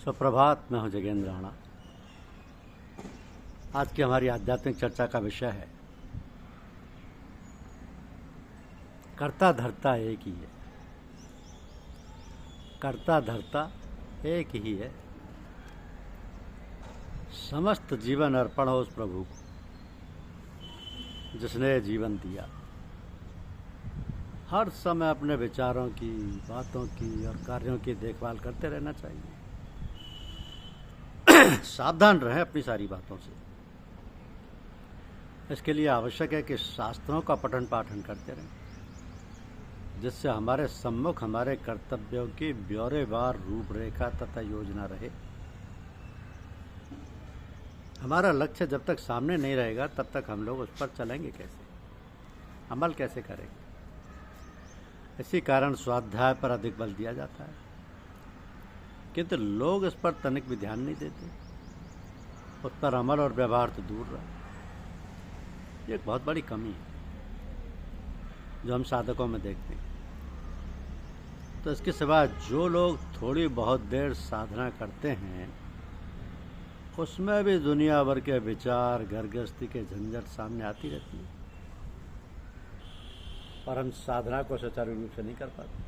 सुप्रभात। मैं हूं जगेंद्र राणा। आज की हमारी आध्यात्मिक चर्चा का विषय है कर्ता धर्ता एक ही है। कर्ता धर्ता एक ही है। समस्त जीवन अर्पण हो उस प्रभु को जिसने जीवन दिया। हर समय अपने विचारों की, बातों की और कार्यों की देखभाल करते रहना चाहिए। सावधान रहें अपनी सारी बातों से। इसके लिए आवश्यक है कि शास्त्रों का पठन पाठन करते रहें, जिससे हमारे सम्मुख हमारे कर्तव्यों की ब्यौरेवार रूपरेखा तथा योजना रहे। हमारा लक्ष्य जब तक सामने नहीं रहेगा तब तक हम लोग उस पर चलेंगे कैसे, अमल कैसे करेंगे। इसी कारण स्वाध्याय पर अधिक बल दिया जाता है, किंतु लोग इस पर तनिक भी ध्यान नहीं देते। उस पर अमल और व्यवहार तो दूर रहा। ये एक बहुत बड़ी कमी है जो हम साधकों में देखते हैं। तो इसके सिवा जो लोग थोड़ी बहुत देर साधना करते हैं, उसमें भी दुनिया भर के विचार, घर गृहस्थी के झंझट सामने आती रहती है और हम साधना को सुचारू रूप से नहीं कर पाते।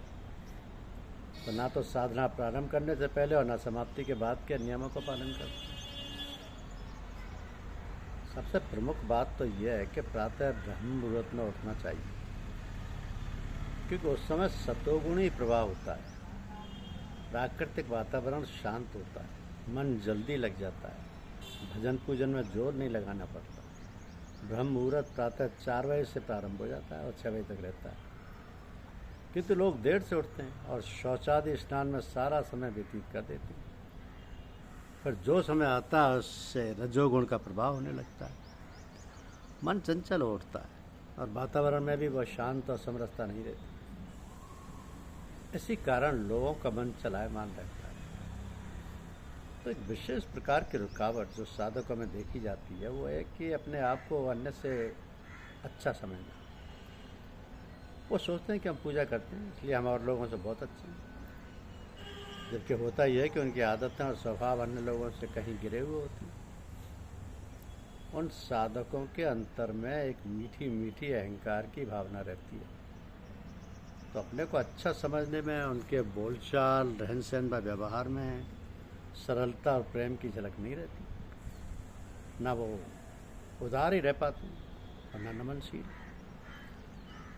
तो ना तो साधना प्रारंभ करने से पहले और ना समाप्ति के बाद के नियमों को पालन करते। सबसे प्रमुख बात तो यह है कि प्रातः ब्रह्म मुहूर्त में उठना चाहिए, क्योंकि उस समय सतोगुणी प्रवाह होता है। प्राकृतिक वातावरण शांत होता है, मन जल्दी लग जाता है, भजन पूजन में जोर नहीं लगाना पड़ता। ब्रह्म मुहूर्त प्रातः 4 बजे से प्रारंभ हो जाता है और 6 बजे तक रहता है। किंतु लोग देर से उठते हैं और शौचादि स्नान में सारा समय व्यतीत कर देते हैं। फिर जो समय आता है उससे रजोगुण का प्रभाव होने लगता है, मन चंचल उठता है और वातावरण में भी वह शांत और समरसता नहीं रहती। इसी कारण लोगों का मन चलायमान रहता है। तो एक विशेष प्रकार की रुकावट जो साधकों में देखी जाती है वो है कि अपने आप को अन्य से अच्छा समझना। वो सोचते हैं कि हम पूजा करते हैं इसलिए हम और लोगों से बहुत अच्छे हैं, जबकि होता यह है कि उनकी आदतें और स्वभाव अन्य लोगों से कहीं गिरे हुए होते हैं। उन साधकों के अंतर में एक मीठी मीठी अहंकार की भावना रहती है। तो अपने को अच्छा समझने में उनके बोलचाल, रहन सहन व व्यवहार में सरलता और प्रेम की झलक नहीं रहती। ना वो उदार ही रह पाते और ना नमनशील।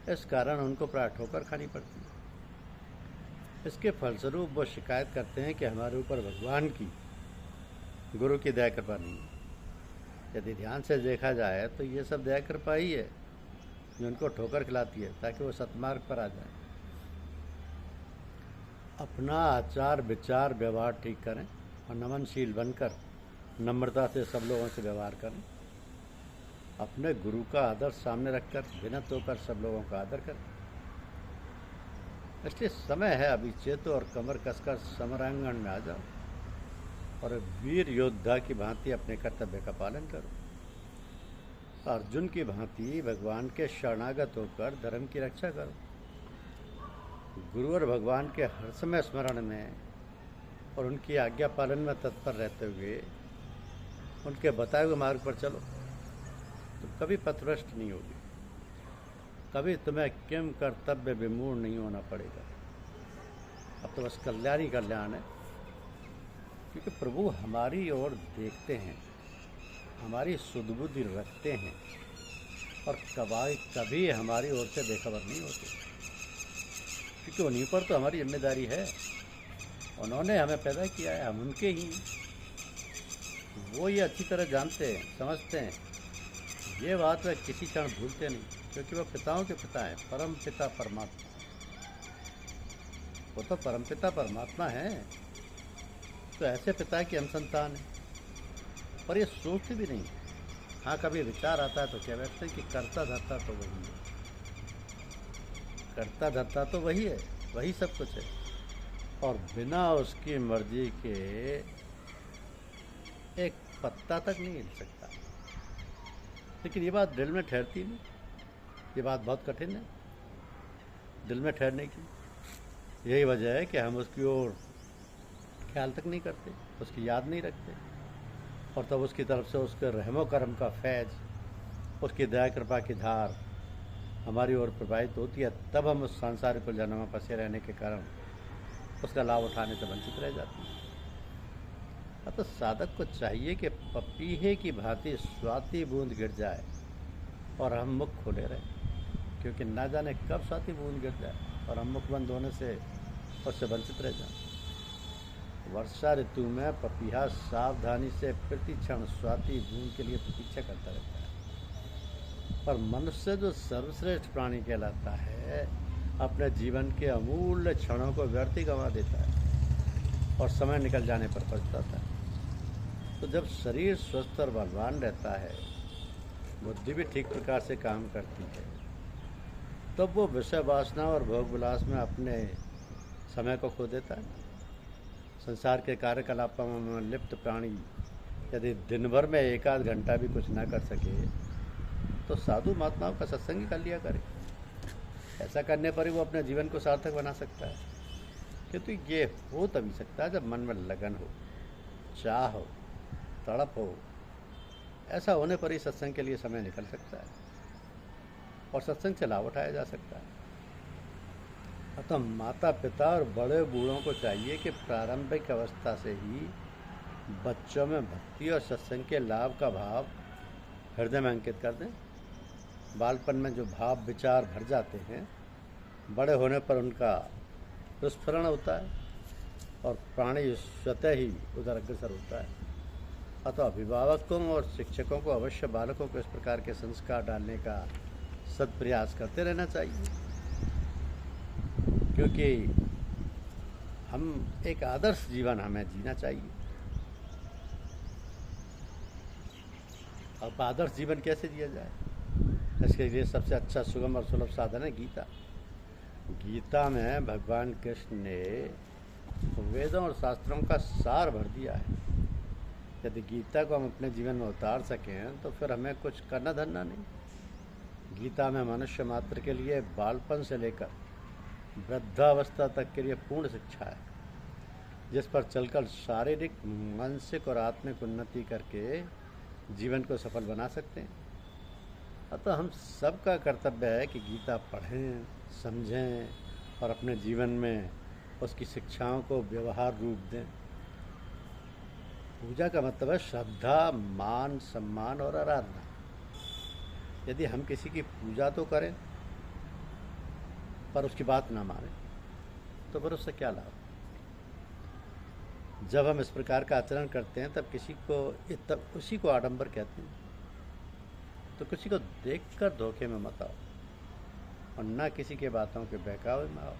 इस कारण उनको प्राय ठोकर खानी पड़ती है। इसके फलस्वरूप वो शिकायत करते हैं कि हमारे ऊपर भगवान की, गुरु की दया कृपा नहीं है। यदि ध्यान से देखा जाए तो ये सब दया कृपा ही है जो उनको ठोकर खिलाती है ताकि वो सतमार्ग पर आ जाए। अपना आचार विचार व्यवहार ठीक करें और नमनशील बनकर नम्रता से सब लोगों से व्यवहार करें। अपने गुरु का आदर सामने रखकर विनम्र होकर सब लोगों का आदर करें। इसलिए समय है अभी चेतो और कमर कसकर समरांगण में आ जाओ और वीर योद्धा की भांति अपने कर्तव्य का पालन करो। अर्जुन की भांति भगवान के शरणागत होकर धर्म की रक्षा करो। गुरु और भगवान के हर समय स्मरण में और उनकी आज्ञा पालन में तत्पर रहते हुए उनके बताए हुए मार्ग पर चलो तो कभी पथभ्रष्ट नहीं होगी। कभी तुम्हें किम कर्तव्य विमूढ़ नहीं होना पड़ेगा। अब तो बस कल्याण ही कल्याण है, क्योंकि प्रभु हमारी ओर देखते हैं, हमारी सुधबुद्धि रखते हैं और कभी हमारी ओर से बेखबर नहीं होते, क्योंकि उन्हीं पर तो हमारी जिम्मेदारी है। उन्होंने हमें पैदा किया है, हम उनके ही। वो ये अच्छी तरह जानते हैं, समझते हैं। ये बात वे किसी क्षण भूलते नहीं, क्योंकि वह पिताओं के पिता हैं, परम पिता परमात्मा। वो तो परम पिता परमात्मा है। तो ऐसे पिता की हम संतान है, पर ये सोचते भी नहीं। हाँ, कभी विचार आता है तो क्या बैठते हैं कि कर्ता धर्ता तो वही है। कर्ता धर्ता तो वही है, वही सब कुछ है और बिना उसकी मर्जी के एक पत्ता तक नहीं हिल सकता। लेकिन ये बात दिल में ठहरती नहीं। ये बात बहुत कठिन है दिल में ठहरने की। यही वजह है कि हम उसकी ओर ख्याल तक नहीं करते, उसकी याद नहीं रखते। और तब उसकी तरफ से उसके रहमो करम का फैज़, उसकी दया कृपा की धार हमारी ओर प्रवाहित होती है, तब हम उस सांसारिक उलझनों में फंसे रहने के कारण उसका लाभ उठाने से वंचित रह जाते हैं। तो साधक को चाहिए कि पपीहे की भांति स्वाति बूंद गिर जाए और हम मुख खोले रहें, क्योंकि ना जाने कब स्वाति बूंद गिर जाए और हम मुख बंद होने से उससे वंचित रह जाएं। वर्षा ऋतु में पपीहा सावधानी से प्रति क्षण स्वाति बूंद के लिए प्रतीक्षा करता रहता है, पर मनुष्य जो सर्वश्रेष्ठ प्राणी कहलाता है, अपने जीवन के अमूल्य क्षणों को व्यर्थ ही गंवा देता है और समय निकल जाने पर पछताता है। तो जब शरीर स्वस्थ और बलवान रहता है, बुद्धि भी ठीक प्रकार से काम करती है, तब वो विषय वासना और भोग विलास में अपने समय को खो देता है। संसार के कार्यकलापों में लिप्त प्राणी यदि दिन भर में एक आध घंटा भी कुछ ना कर सके तो साधु महात्माओं का सत्संग कर लिया करे। ऐसा करने पर ही वो अपने जीवन को सार्थक बना सकता है। क्योंकि ये हो तभी सकता है जब मन में लगन हो, चाह हो, तड़प हो। ऐसा होने पर ही सत्संग के लिए समय निकल सकता है और सत्संग से लाभ उठाया जा सकता है। अतः माता पिता और बड़े बूढ़ों को चाहिए कि प्रारंभिक अवस्था से ही बच्चों में भक्ति और सत्संग के लाभ का भाव हृदय में अंकित कर दें। बालपन में जो भाव विचार भर जाते हैं, बड़े होने पर उनका विस्फुरण होता है और प्राणी स्वतः ही उधर अग्रसर होता है। अतः अभिभावकों और शिक्षकों को अवश्य बालकों को इस प्रकार के संस्कार डालने का सत्प्रयास करते रहना चाहिए, क्योंकि हम एक आदर्श जीवन हमें जीना चाहिए। अब आदर्श जीवन कैसे जिया जाए, इसके लिए सबसे अच्छा सुगम और सुलभ साधन है गीता। गीता में भगवान कृष्ण ने वेदों और शास्त्रों का सार भर दिया है। यदि गीता को हम अपने जीवन में उतार सकें तो फिर हमें कुछ करना धरना नहीं। गीता में मनुष्य मात्र के लिए बालपन से लेकर वृद्धावस्था तक के लिए पूर्ण शिक्षा है, जिस पर चलकर शारीरिक, मानसिक और आत्मिक उन्नति करके जीवन को सफल बना सकते हैं। अतः हम सबका कर्तव्य है कि गीता पढ़ें, समझें और अपने जीवन में उसकी शिक्षाओं को व्यवहार रूप दें। पूजा का मतलब है श्रद्धा, मान, सम्मान और आराधना। यदि हम किसी की पूजा तो करें पर उसकी बात ना माने तो फिर उससे क्या लाभ। जब हम इस प्रकार का आचरण करते हैं तब उसी को आडंबर कहते हैं। तो किसी को देखकर धोखे में मत आओ और ना किसी के बातों के बहकावे में आओ।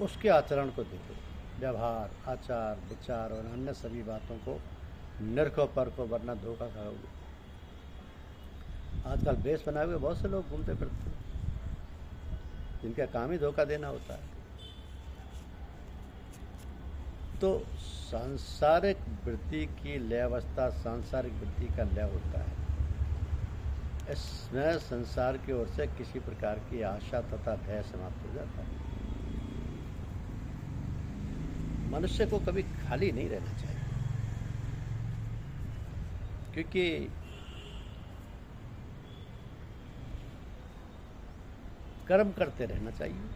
उसके आचरण को देखो, व्यवहार, आचार, विचार और अन्य सभी बातों को निरखो परखो, वरना धोखा खाओगे। आजकल बेस बनाए हुए बहुत से लोग घूमते फिरते हैं, जिनका काम ही धोखा देना होता है। तो सांसारिक वृत्ति की लय अवस्था सांसारिक वृत्ति का लय होता है। इसमें संसार की ओर से किसी प्रकार की आशा तथा भय समाप्त हो जाता है। मनुष्य को कभी खाली नहीं रहना चाहिए, क्योंकि कर्म करते रहना चाहिए।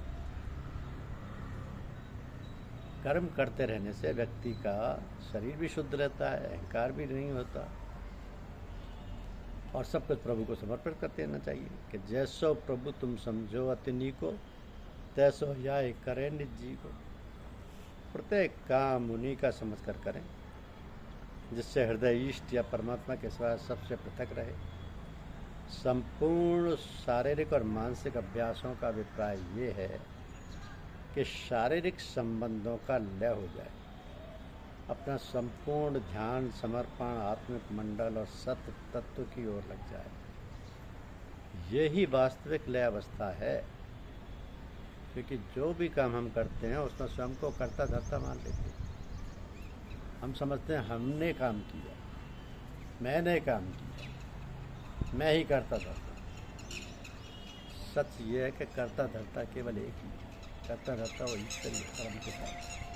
कर्म करते रहने से व्यक्ति का शरीर भी शुद्ध रहता है, अहंकार भी नहीं होता और सब कुछ प्रभु को समर्पित करते रहना चाहिए कि जैसो प्रभु तुम समझो अतिनी को, तैसो या करे निज जी को। प्रत्येक काम उन्हीं का समझ कर करें, जिससे हृदय इष्ट या परमात्मा के सिवाय सबसे पृथक रहे। संपूर्ण शारीरिक और मानसिक अभ्यासों का अभिप्राय ये है कि शारीरिक संबंधों का लय हो जाए, अपना संपूर्ण ध्यान समर्पण आत्मिक मंडल और सत्य तत्व की ओर लग जाए। यही वास्तविक लय अवस्था है, क्योंकि जो भी काम हम करते हैं उसमें स्वयं को कर्ता धर्ता मान लेते हैं। हम समझते हैं हमने काम किया, मैंने काम किया, मैं ही करता धरता। सच ये है कि कर्ता धर्ता केवल एक ही है, कर्ता धर्ता वो ईश्वर परम के साथ।